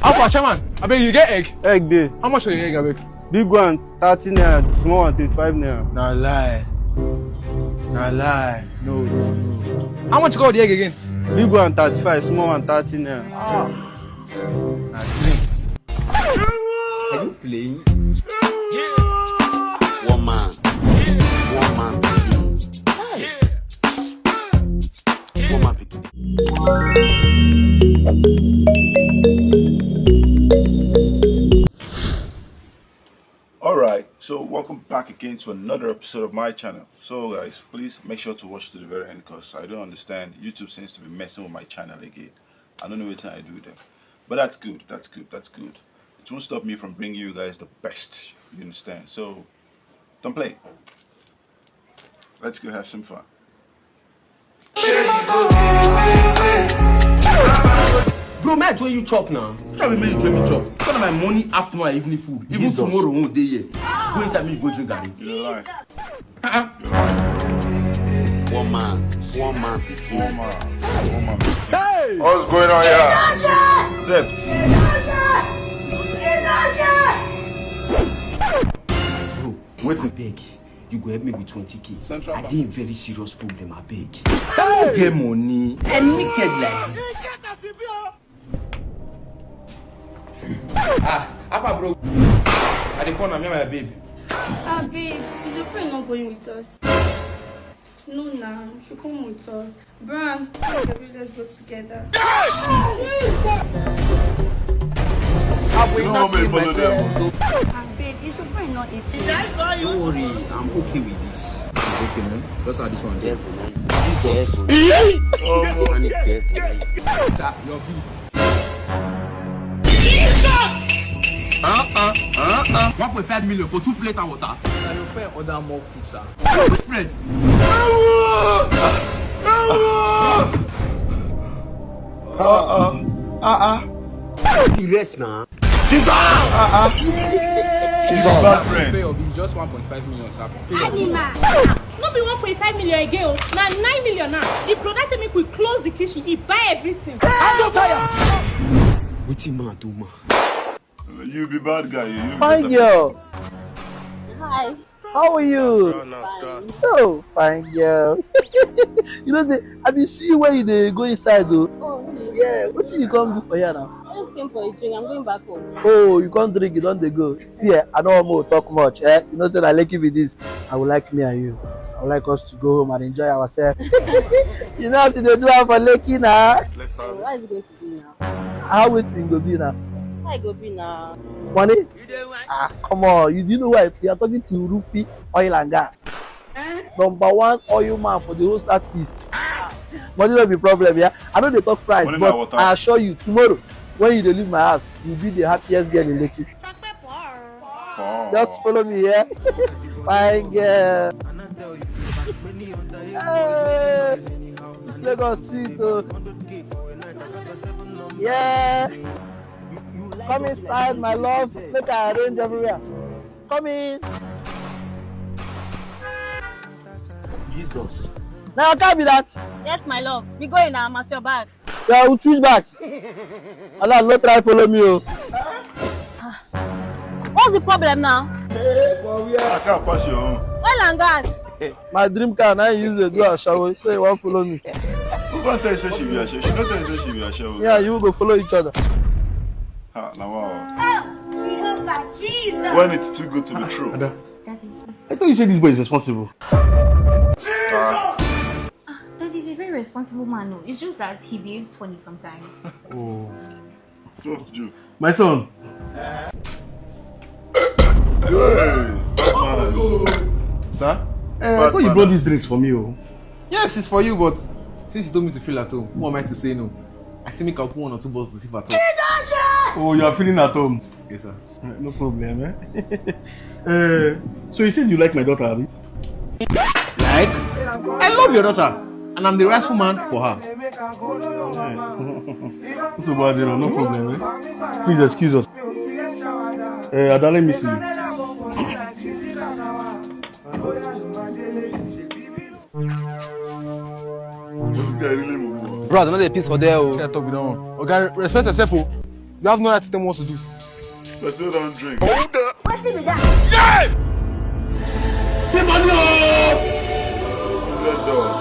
Alpha Chairman, I beg you get egg? Egg day. How much are your egg, I beg? Big one, 30 naira. Small one, 25 naira. Nah lie. Nah lie. No. How much you got the egg again? Big one, 35. Small one, 30 naira. Nah, drink. Are you playing? Yeah. One man. Alright, so welcome back again to another episode of my channel. So guys, please make sure to watch to the very end because I don't understand. YouTube seems to be messing with my channel again. I don't know what I do there. But that's good. It won't stop me from bringing you guys the best. You understand? So don't play. Let's go have some fun. Bro, may I join you chop now? Try to make you join me chop. Because of my morning, afternoon, and evening food. Even tomorrow won't day here. Go inside me, go drink garri. You're lying. One man. Hey! What's going on here? Debt. Bro, wait a beg. You go help me with 20k. I did a very serious problem, I beg. Hey! Get money. And naked like this. Alpha bro. I dey call me my babe. Babe, is your friend not going with us? No, nah, she come with us. Bran, let's go together. You know me, follow them. Babe, is your friend not eating? Don't worry, I'm okay with this. It's okay, man. Just have this one. Jesus. Sir, your bee. 1.5 million for 2 plates and water. And your friend order more food, sir. Good friend. The rest now. She's a bad friend. Pay your bill, just 1.5 million, sir. No be 1.5 million again. Now 9 million now. The product said me could close the kitchen. He buy everything. I'm not tired. What's man do, man? You be bad guy. You Fine girl. Hi. How are you? Fine. Oh, fine girl. You know, say, I be see you when you go inside though. Oh, really? Yeah, what did you come do for here now? I just came for a drink. I'm going back home. Oh, you can't drink, you don't dey go. See, I don't want to talk much. You know, say I like you with this. I would like me and you. I would like us to go home and enjoy ourselves. You know, see, they do have for Lekki now. Let's have it. What is it going to be now? How waiting go be now? How it go be now? Money? Come on. You know why? You are talking to Rufous Oil and Gas. #1 oil man for the whole Southeast. Money will be problem, yeah? I know they talk price, Money but I assure you, tomorrow, when you leave my house, you'll be the happiest girl in Lekki. Just follow me here. Fine girl. Hey, it's Lagos City. Yeah. Come inside, my love. Make I arrange everywhere. Come in. Jesus. Now I can't be that. Yes, my love. We going now. I'm at your back. Yeah, we'll switch back. Allah, no try follow me. Oh. What's the problem now? I can't pass your own. Oil and gas. My dream car, I use it. Do a shower. Say you want follow me. Who can't tell you say she be a show? She don't tell you say she be a show. Yeah, you will go follow each other. Ha, now wow. Jesus! When it's too good to be true. Daddy, I thought you said this boy is responsible. Daddy is a very responsible man. No, it's just that he behaves funny sometimes. Oh. So it's true. My son. Sir? I thought you brought these drinks for me. Oh. Yes, it's for you, but since you told me to feel at home, who am I to say no? I still make up 1 or 2 bottles to sip at home. Oh, you are feeling at home. Yes, sir. No problem, eh? So you said you like my daughter, Abi? Like? I love your daughter, and I'm the rightful man for her. So bad, no problem, eh? Please excuse us. Ada, let me see you. This guy really move. Bros, another piece for there. Oh, talk with that one. Okay, respect yourself. Oh. You have no right to tell me what to do. Let's do don't drink. Hold up. What's it with that? Yeah! Keep on your red doors.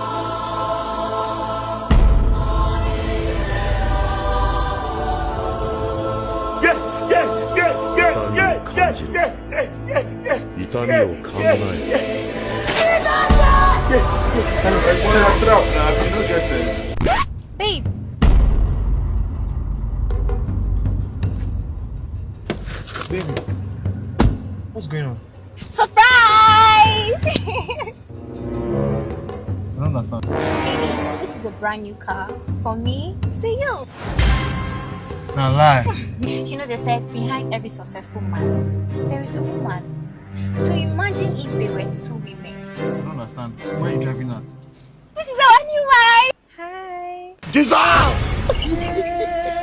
Babe. Baby, what's going on? Surprise! I don't understand. Baby, this is a brand new car. For me, to you. Nah, lie. You know they said behind every successful man, there is a woman. So imagine if they were two women. I don't understand. Why are you driving at? This is our new ride! Hi! Jesus!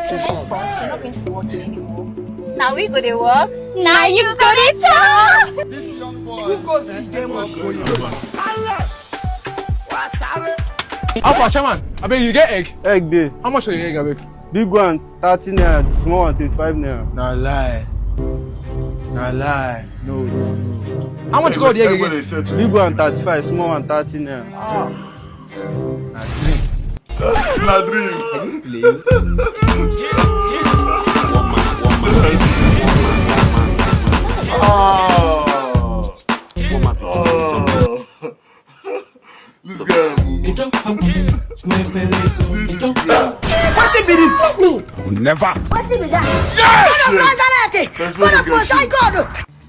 So henceforth, you're not going to be working anymore. Now we go to work. Now you go to church! This young boy. Who goes to the game of Alpha Chairman, I beg you get egg. Egg day. How much are your egg, I beg? Big one 30 naira, small one 25 naira. Nah, lie. Nah, lie. No. How much you got the egg again? Big one 35, small one 30 naira. Nah, drink. Nah, drink. This guy. What if it is me? Never. What's it with that?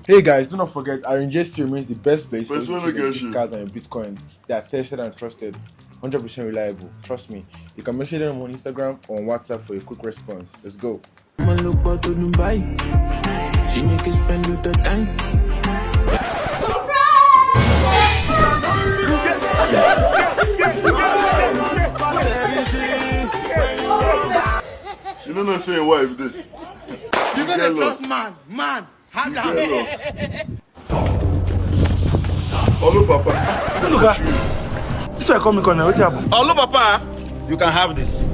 Hey guys, do not forget, our Ingest remains the best place for you First to one keep your against gift you. cards and your Bitcoin. They are tested and trusted, 100% reliable. Trust me. You can message them on Instagram or on WhatsApp for a quick response. Let's go. You don't know saying why if this. You're gonna trust man. Hand down. Hello, Papa. Nduka. This way I come corner. What's happening? Hello, Papa. You can have this.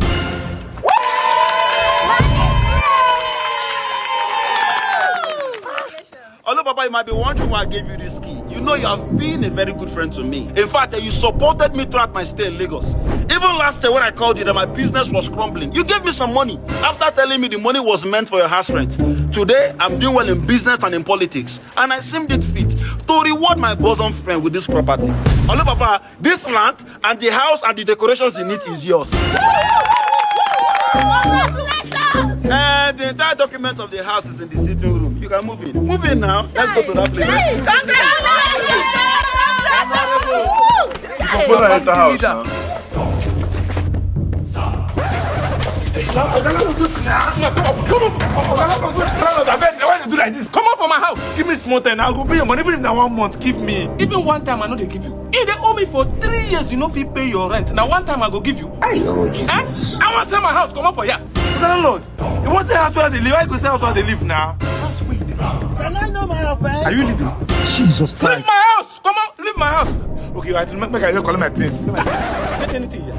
Hello, Papa. You might be wondering why I gave you this key. You know you have been a very good friend to me. In fact, you supported me throughout my stay in Lagos. Even last year when I called you that my business was crumbling, you gave me some money after telling me the money was meant for your house rent. Today, I'm doing well in business and in politics, and I seemed it fit to reward my bosom friend with this property. Hello, Papa. This land and the house and the decorations in it is yours. And the entire document of the house is in the sitting room. You can move in. Move in now. Let's go to that place. You can put her in the house now. Why you do like this? Come out from my house. Give me small time. I'll go pay your money. Even if now 1 month, give me. Even one time, I know they give you. If they owe me for 3 years, you know if you pay your rent. Now one time I go give you. I know Jesus. I want to sell my house. Come out for ya. Lord, you want to say house where they live? I go say house where they live now. That's where you live. Can I know my offense? Are you living? Jesus Christ. Leave my house. Come on, leave my house. Okay, I make I just call my things. Make anything here.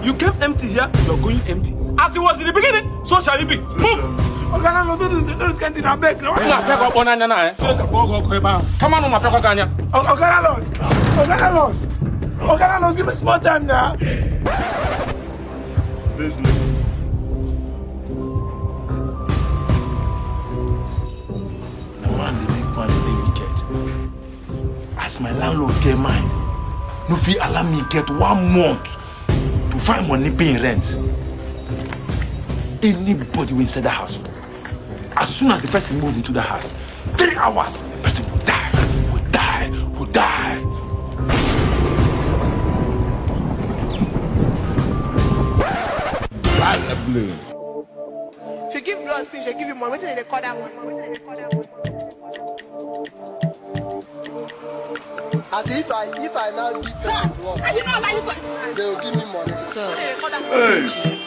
You came empty here. You're going empty. As it was in the beginning, so shall it be. Move. Okay, no, don't get in a bed. Come on, Lord, give me small time now. This Man, the big man, they wicked. As my landlord get mine, no fee allow me get 1 month to find money paying rent. Anybody will inside the house. As soon as the person moves into the house, 3 hours, the person will die. blue. If you give blood fish, they give you money. What's in the call that one? As if I now give them one, they will give me money. So, hey,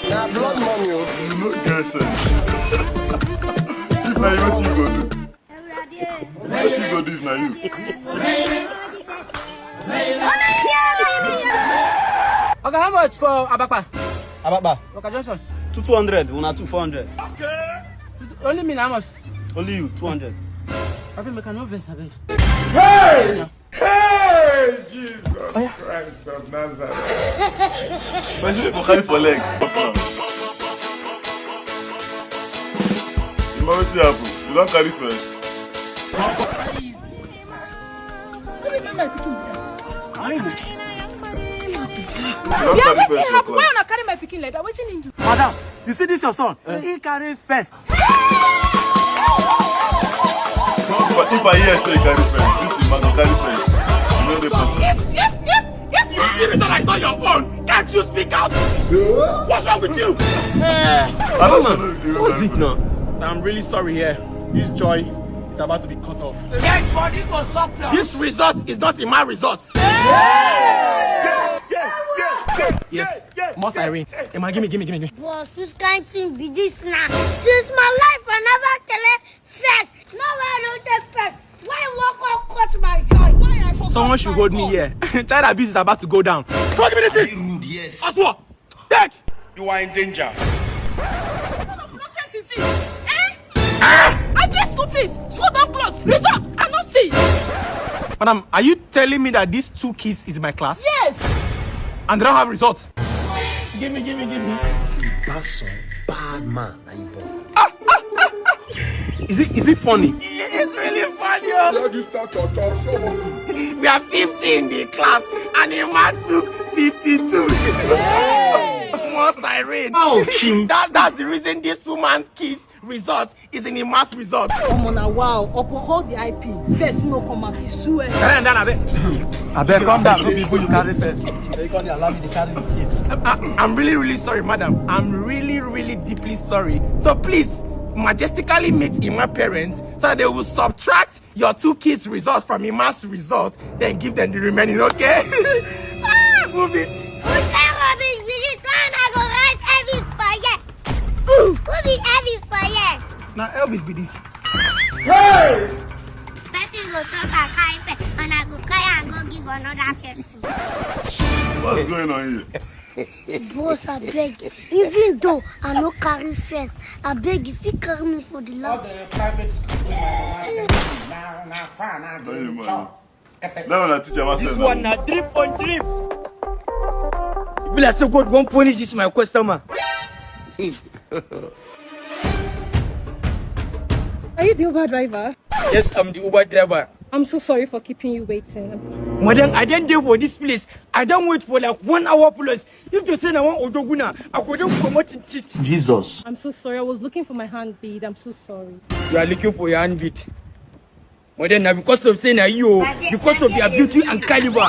now blood money. You no get sense. If now you what you go do? What you go do if now you? Okay, how much for Abapa? Ababa. Okay, Johnson. 200, una 200. Okay. Only me how much? Only you, 200. I think we can invest a bit. Hey! Hey! Jesus Christ of Nazareth. Why is it carry for leg? You know what happen? You don't carry first. Why not carry my picking letter? What's in? Madam, you see this your son? He carry first. If I hear say carry first, this is man carry first. You know the person. If you see me like not your own, can't you speak out? What's wrong with you? What's it now? So I'm really sorry here. This joy is about to be cut off. This result is not in my result. Yes. Must Irene. Emma, give me. Boss, who's kind thing be this now? Since my life, I never tell it first. Now I don't take first. Why walk or cut my joy? Why I forgot? Someone should hold me here. China business is about to go down. Don't give me the thing. Yes. Aswa, take. You are in danger. Nonsense is this? I pay school fees, school don't close, results, I not see. Madam, are you telling me that these 2 kids is in my class? Yes. And they don't have results? Give me. Bad man. Is it funny? It's really funny. We are 50 in the class and a man took 52. More siren. That's the reason this woman's kids result is in a mass result. Wow, uphold the IP. First no come out, swear. I better come down before you carry first. You can't allow me to carry the kids. I'm really sorry, madam. I'm really deeply sorry. So please, majestically meet my parents so that they will subtract your 2 kids' results from a mass result, then give them the remaining, okay? Move it. Who be Elvis for you? Now Elvis be this. Hey! Person go suck a kite and I go cry and go give another person. What's going on here? Boss, I beg. Even though I no carry first, I beg if you carry me for the last. This one na drip on drip. Will I say God won't punish this my customer? Are you the Uber driver? Yes, I'm the Uber driver. I'm so sorry for keeping you waiting. Madam, I didn't deal for this place. I don't wait for like 1 hour plus. If you say I want Odoguna, I couldn't promote it. Jesus. I'm so sorry. I was looking for my hand bead. I'm so sorry. You are looking for your hand beat. Madam, because of saying you, because of your beauty and caliber.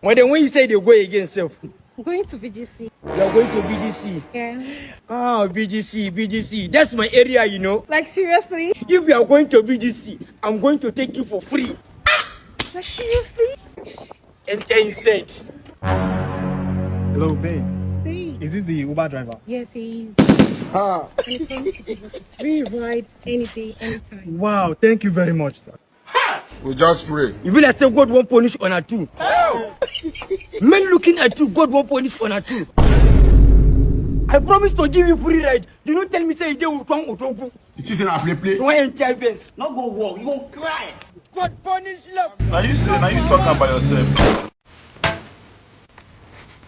Madam, when you say they go against self. I'm going to VGC. You are going to BGC? Yeah. Ah, BGC. That's my area, you know. Like, seriously? If you are going to BGC, I'm going to take you for free. Like, seriously? Enter inside. Hello, babe. Babe. Is this the Uber driver? Yes, he is. And he promised to give us a free ride any day, anytime. Wow, thank you very much, sir. We just pray. You will say God won't punish on a 2. Men looking at you, God won't punish on a 2. I promise to give you free ride. Do not tell me say you will come to It isn't a play. You want to try best. Not go walk, you won't cry. God punish love. Now you talking about yourself.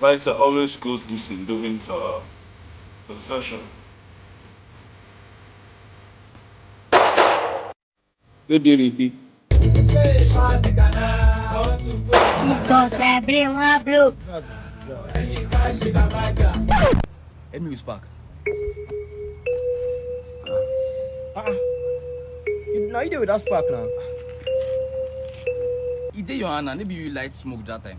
Vita always goes missing during the session. Good day, Ricky. Let me spark. Now you do with that spark now. You did your hand and maybe you light smoke that time.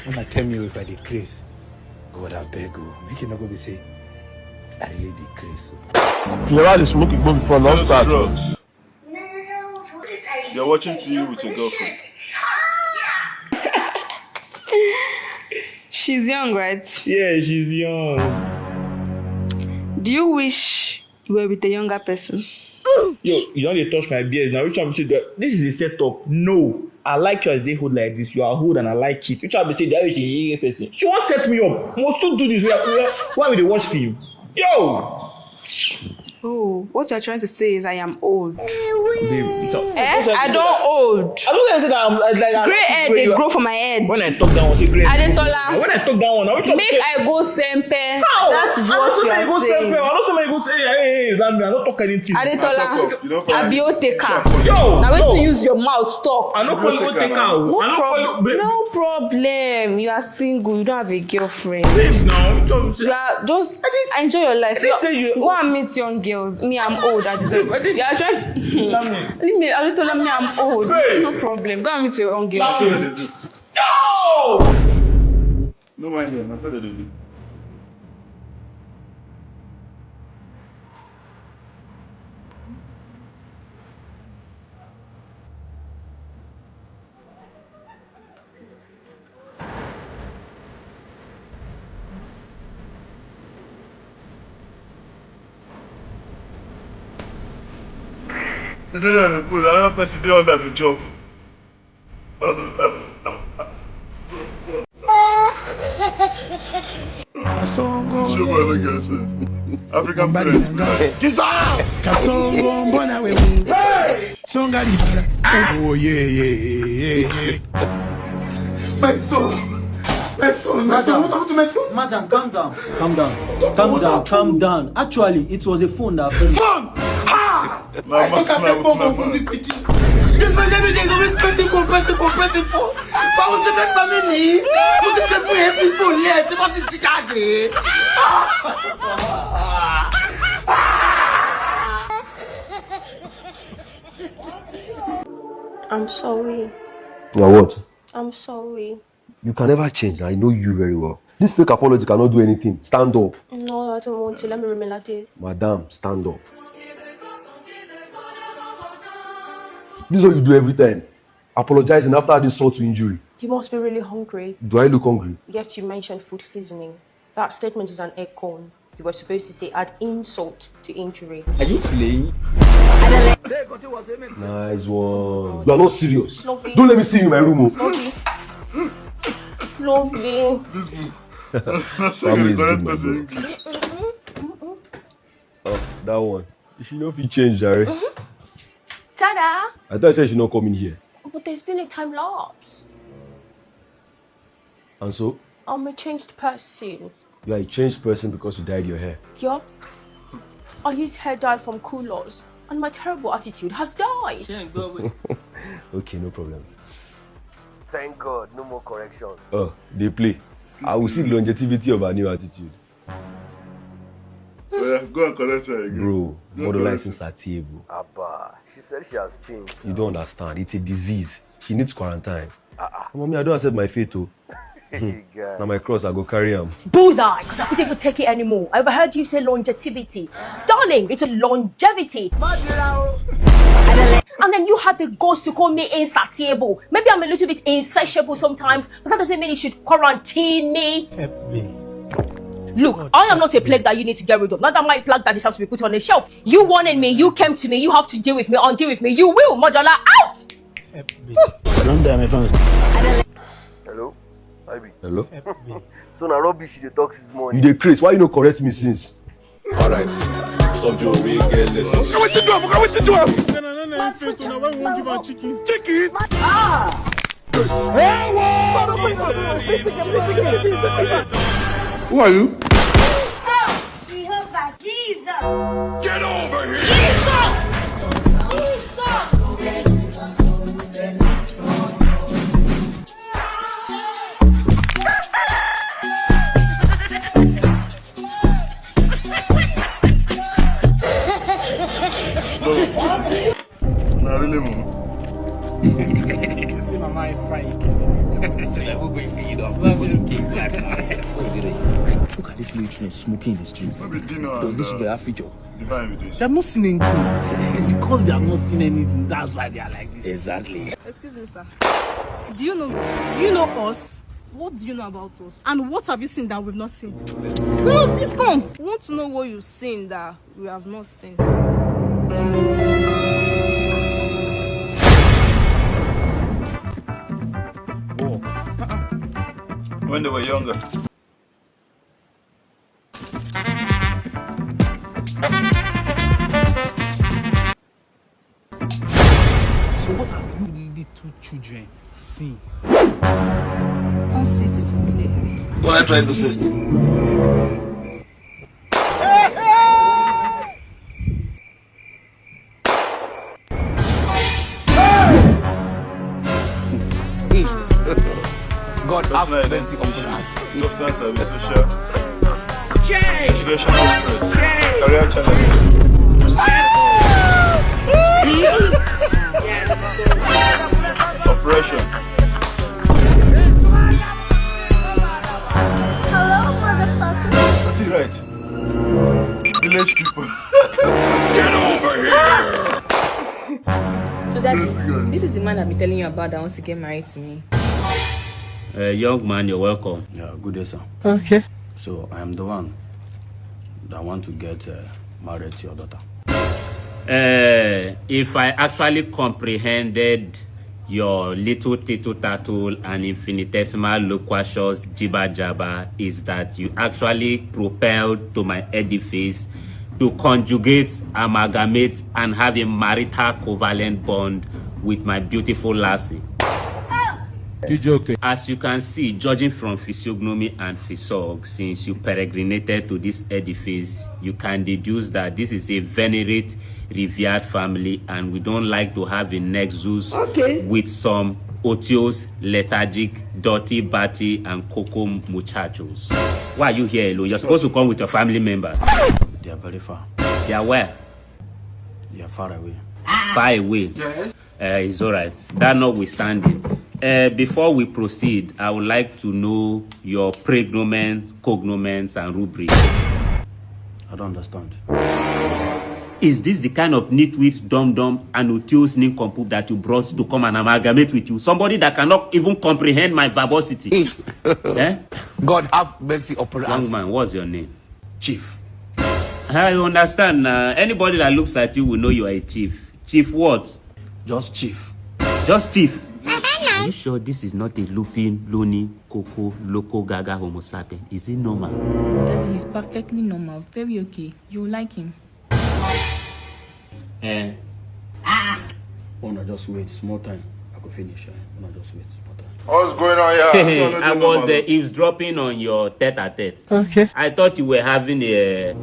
When I came here with the Chris, God I beg you, make you not go be say, I really decrease. You ever smoking bomb before not start? You're watching TV with your girlfriend. She's young, right? Yeah, she's young. Do you wish you were with a younger person? Yo, you don't touch my beard. Now, which one should do? This is a setup. No, I like you as they hold like this. You are hold and I like it. Which I be say that way she person. She won't set me up. Must do this. Why will they watch film? Yo! Oh, what you're trying to say is I am old. Babe, I don't old. I don't say that I'm like gray hair they grow from my head. When I talk that one, say gray. I didn't tell her. When I talk that one, make I go sempe. How? That is what you are saying. I know somebody go say, hey, I don't talk anything. I didn't tell her. I be take Yo, now wait to use your mouth talk. I don't call you take her. No problem. You are single. You don't have a girlfriend. Babe, now you are just enjoy your life. Go and meet young girls. Me, I'm old. I didn't. You are just. Leave me. I told me I'm old. No problem. Go and meet your young girls. Yo! No mind them. I thought they did. Another person did under the job. African parents. Oh yeah. My son, what happened to my son? Madam, calm down. Actually, it was a phone that fell. Phone! Ha! I don't have a phone from this speaking. This man every day is always pressing phone. But I was a family. What is the phone? Every phone, yes. What is the charge? I'm sorry. You are what? I'm sorry. You can never change. I know you very well. This fake apology cannot do anything. Stand up. No, I don't want to. Let me remain like this. Madam, stand up. This is what you do every time. Apologizing after this sort to injury. You must be really hungry. Do I look hungry? Yet you mentioned food seasoning. That statement is an echo. You were supposed to say add insult to injury. Are you playing? Nice one. You are not serious. Lovely. Don't let me see you in my room. Lovely. Family is good, my bro. Oh, that one. You should not be changed, Jerry. Ta-da! I thought I said you should not come in here. But there's been a time lapse. And so? I'm a changed person. You are a changed person because you dyed your hair. Yup. I used hair dye from Coolers, and my terrible attitude has died. Okay, no problem. Thank God, no more correction. Oh, they play. I will see the longevity of our new attitude. Yeah, go and correct her again. Bro, model license at table. Abba, she said she has changed. You don't understand. It's a disease. She needs quarantine. Mommy, I don't accept my fate, too. Now my cross, I go carry him. Bullseye, because I couldn't even take it anymore. I overheard you say longevity. Darling, it's a longevity. And then you had the ghost to call me insatiable. Maybe I'm a little bit insatiable sometimes, but that doesn't mean you should quarantine me. Help me. Look, I am not a plague that you need to get rid of. Not that my plague that deserves to be put on a shelf. You wanted me, you came to me, you have to deal with me, undo with me. You will, Mojola, out! Help me. Hello? Ivy. Hello? So now rubbish you talk this morning. You dey craze. Why you no correct me since? Alright. Subjo, we get this. What you do? What you do? Chicken? Who are you? Jesus! Get over here! Not really, mama. See my mind frying. Look at this little train smoking in the street. Dino Does this guy have future? They have not seen anything. It's because they have not seen anything. That's why they are like this. Exactly. Excuse me, sir. Do you know us? What do you know about us? And what have you seen that we've not seen? No, please come. We want to know what you've seen that we have not seen. when they were younger. So what have you little children seen? Don't see it clearly. What am I trying to say? God have mercy upon us. Substance service, social, educational spread, career challenges. Oppression. Hello, motherfucker. That's it, right? Village people. Get over here! So Daddy, this is the man I've been telling you about that wants to get married to me. Young man, you're welcome. Yeah, good day, sir. Okay. So, I am the one that want to get married to your daughter. If I actually comprehended your little tittle tattle and infinitesimal loquacious jibba jabba, is that you actually propelled to my edifice to conjugate, amalgamate, and have a marital covalent bond with my beautiful lassie. You joking? As you can see, judging from physiognomy and physog, since you peregrinated to this edifice, you can deduce that this is a venerate, revered family, and we don't like to have a nexus with some otiose, lethargic, dirty, batty, and cocoa muchachos. Why are you here alone? You're supposed to come with your family members. They are very far. They are where? They are far away. Far away? Yes. It's all right. That notwithstanding. Before we proceed, I would like to know your pregnomens, cognomens, and rubrics. I don't understand. Is this the kind of nitwit, dum-dum, and otiose nincompoop that you brought to come and amalgamate with you? Somebody that cannot even comprehend my verbosity. God have mercy upon us. Young man, what's your name? Chief. I understand. Anybody that looks at you will know you are a chief. Chief what? Just chief. Just chief. Are you sure this is not a lupin, loony, coco, loco, gaga, homo sapien? Is it normal? Daddy is perfectly normal. Very okay. You will like him. Wanna just wait. Small time. I could finish. Wanna just wait. Small time. What's going on here? I was eavesdropping on your tete-a-tete. Okay. I thought you were having a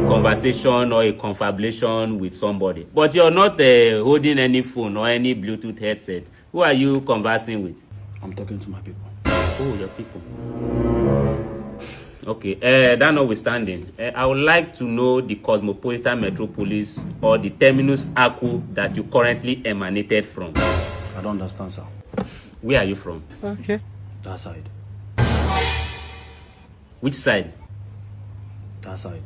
conversation or a confabulation with somebody. But you're not holding any phone or any Bluetooth headset. Who are you conversing with? I'm talking to my people. Oh, your people. Okay, that notwithstanding, I would like to know the cosmopolitan metropolis or the terminus aqua that you currently emanated from. I don't understand, sir. Where are you from? Okay. That side. Which side? That side.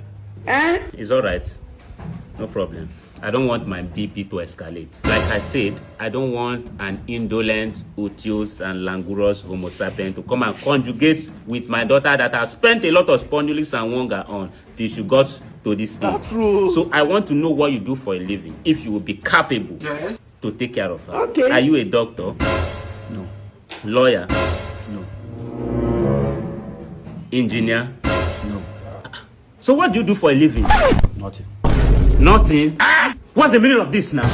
It's all right. No problem. I don't want my BP to escalate. Like I said, I don't want an indolent, otiose, and languorous homo sapien to come and conjugate with my daughter that has spent a lot of spondylitis and wonga on till she got to this stage. That's true. So I want to know what you do for a living. If you will be capable to take care of her. Okay. Are you a doctor? No. Lawyer? No. Engineer? No. So what do you do for a living? Nothing. Nothing? What's the meaning of this now?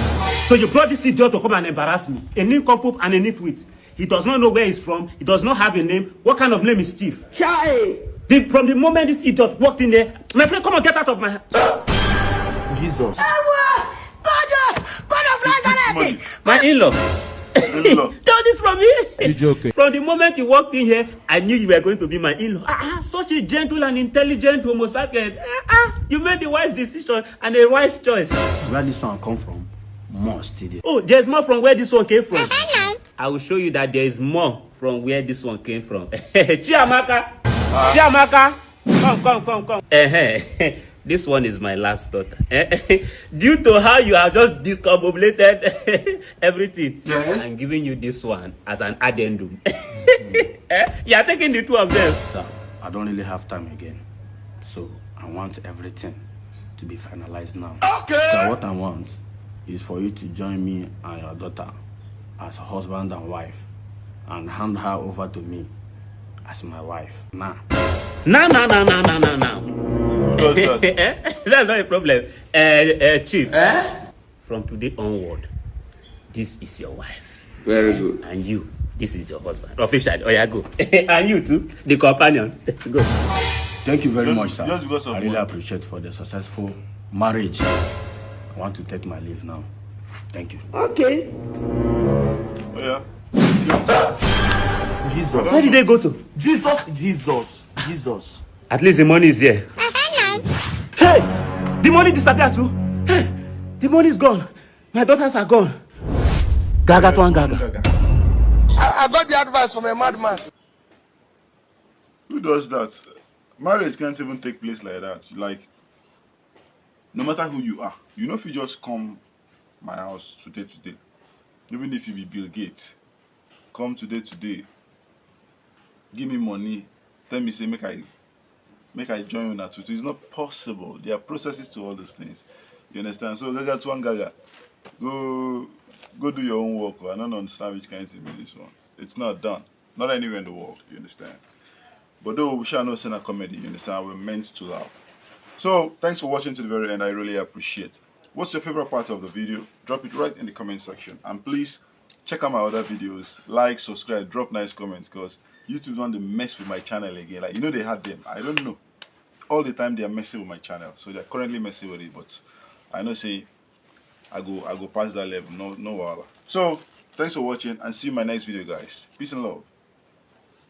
So you brought this idiot to come and embarrass me. A nincompoop and a nitwit. He does not know where he's from. He does not have a name. What kind of name is Chief? From the moment this idiot walked in there, my friend, come on, get out of my house. Jesus. God of Nazareth! My in-law. Tell this from me. You joking? From the moment you walked in here, I knew you were going to be my in-law. Such a gentle and intelligent homo sapien. You made the wise decision and a wise choice. Where this one come from? More still. Oh, there's more from where this one came from. I will show you that there is more from where this one came from. Chiamaka. Chiamaka. Come. This one is my last daughter. Due to how you have just discombobulated everything, I'm giving you this one as an addendum. You are taking the two of them. Sir, I don't really have time again. So I want everything to be finalized now. Okay. So what I want is for you to join me and your daughter as husband and wife and hand her over to me as my wife. Nah. Now. Who does that? That's not a problem. Chief. From today onward, this is your wife. Very good. And you, this is your husband. Officially. Oh yeah, go. And you too, the companion. Go. Thank you very much, sir. Just because of I really work. appreciate for the successful marriage. I want to take my leave now. Thank you. Okay. Oh yeah. Jesus. Where did they go to? Jesus. At least the money is here. Hey! The money disappeared too. Hey! The money is gone. My daughters are gone. Gaga to one gaga. I got the advice from a madman. Who does that? Marriage can't even take place like that. Like, no matter who you are, you know, if you just come my house today, even if you be Bill Gates, come today, give me money, tell me say make I join you now. It's not possible. There are processes to all those things. You understand? So gaga to one gaga. Go do your own work. I don't understand which kind of thing is this one. It's not done. Not anywhere in the world. You understand? But though we shall not send a comedy, you understand? We're meant to laugh. So thanks for watching to the very end. I really appreciate. What's your favorite part of the video? Drop it right in the comment section. And please check out my other videos. Like, subscribe, drop nice comments, because YouTube want to mess with my channel again. Like, you know, they had them. I don't know. All the time they are messing with my channel. So they're currently messing with it. But I know say I go past that level. No wahala. So thanks for watching and see you in my next video, guys. Peace and love.